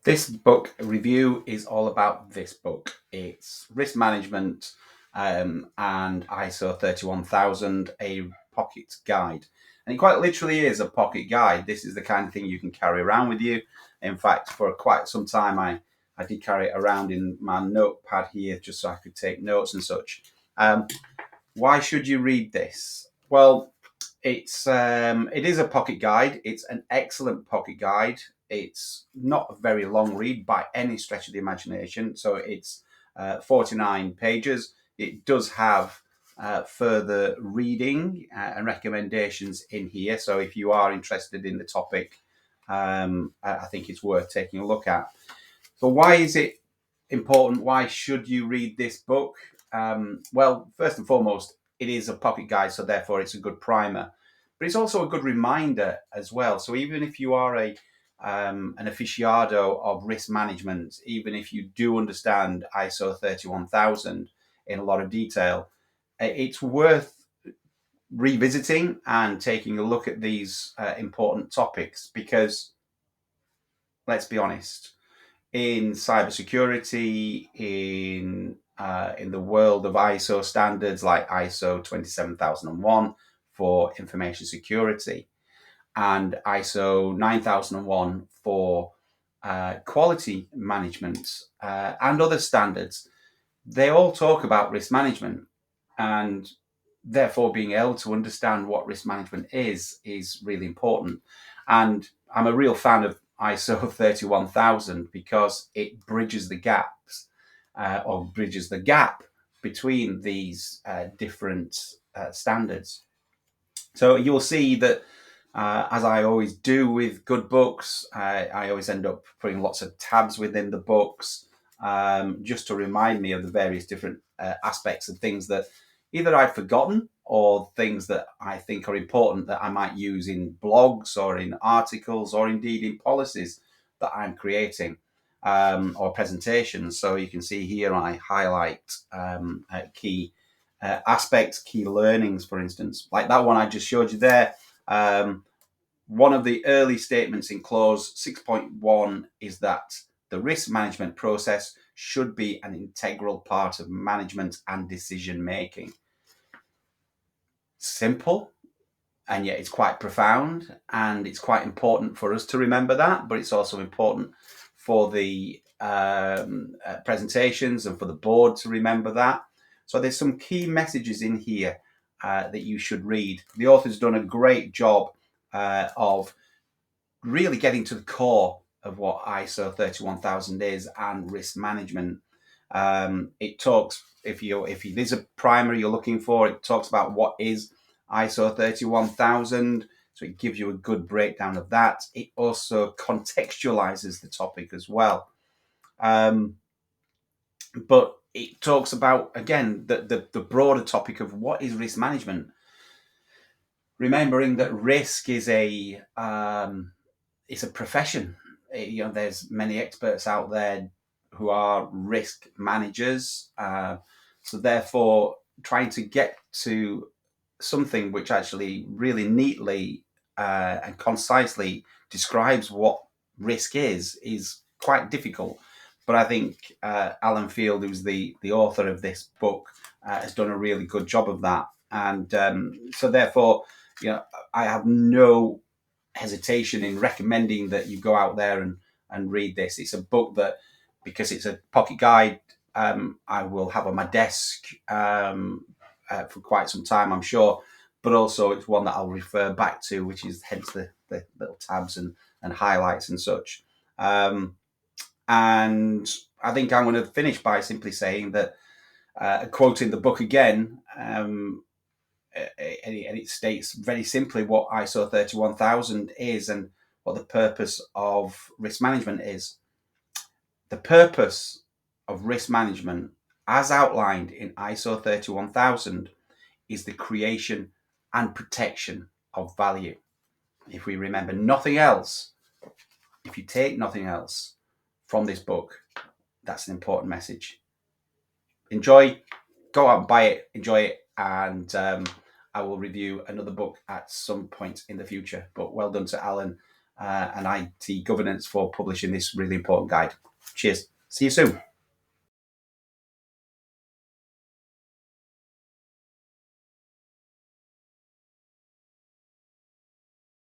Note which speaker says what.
Speaker 1: This book review is all about this book. It's Risk Management and ISO 31000, a pocket guide. And it quite literally is a pocket guide. This is the kind of thing you can carry around with you. In fact, for quite some time, I did carry it around in my notepad here just so I could take notes and such. Why should you read this? Well, it is a pocket guide. It's an excellent pocket guide. It's not a very long read by any stretch of the imagination. So it's 49 pages. It does have further reading and recommendations in here. So if you are interested in the topic, I think it's worth taking a look at. So why is it important? Why should you read this book? Well, first and foremost, it is a pocket guide, so therefore it's a good primer. But it's also a good reminder as well. So even if you are an aficionado of risk management, even if you do understand ISO 31000 in a lot of detail, it's worth revisiting and taking a look at these important topics because, let's be honest, in cybersecurity, in the world of ISO standards like ISO 27001 for information security and ISO 9001 for quality management and other standards, they all talk about risk management, and therefore being able to understand what risk management is really important. And I'm a real fan of ISO 31000 because it bridges the gaps or bridges the gap between these different standards. So you'll see that, as I always do with good books, I always end up putting lots of tabs within the books just to remind me of the various different aspects and things that either I've forgotten or things that I think are important that I might use in blogs or in articles or indeed in policies that I'm creating or presentations. So you can see here I highlight key aspects, key learnings, for instance, like that one I just showed you there. One of the early statements in clause 6.1 is that the risk management process should be an integral part of management and decision making. Simple, and yet it's quite profound, and it's quite important for us to remember that, but it's also important for the presentations and for the board to remember that. So there's some key messages in here that you should read. The author's done a great job of really getting to the core of what ISO 31000 is and risk management. It talks, if it is a primer you're looking for, it talks about what is ISO 31000. So it gives you a good breakdown of that. It also contextualizes the topic as well. But it talks about, again, the broader topic of what is risk management. Remembering that risk is it's a profession. There's many experts out there who are risk managers. So therefore, trying to get to something which actually really neatly and concisely describes what risk is quite difficult. But I think Alan Field, who's the author of this book, has done a really good job of that. And so therefore, I have no hesitation in recommending that you go out there and read this. It's a book that, because it's a pocket guide, I will have on my desk for quite some time, I'm sure. But also, it's one that I'll refer back to, which is hence the little tabs and highlights and such. And I think I'm going to finish by simply saying that, quoting the book again, and it states very simply what ISO 31000 is and what the purpose of risk management is. The purpose of risk management, as outlined in ISO 31000, is the creation and protection of value. If we remember nothing else, if you take nothing else from this book, that's an important message. Enjoy, go out and buy it, enjoy it, and I will review another book at some point in the future. But well done to Alan and IT governance for publishing this really important guide. Cheers. See you soon.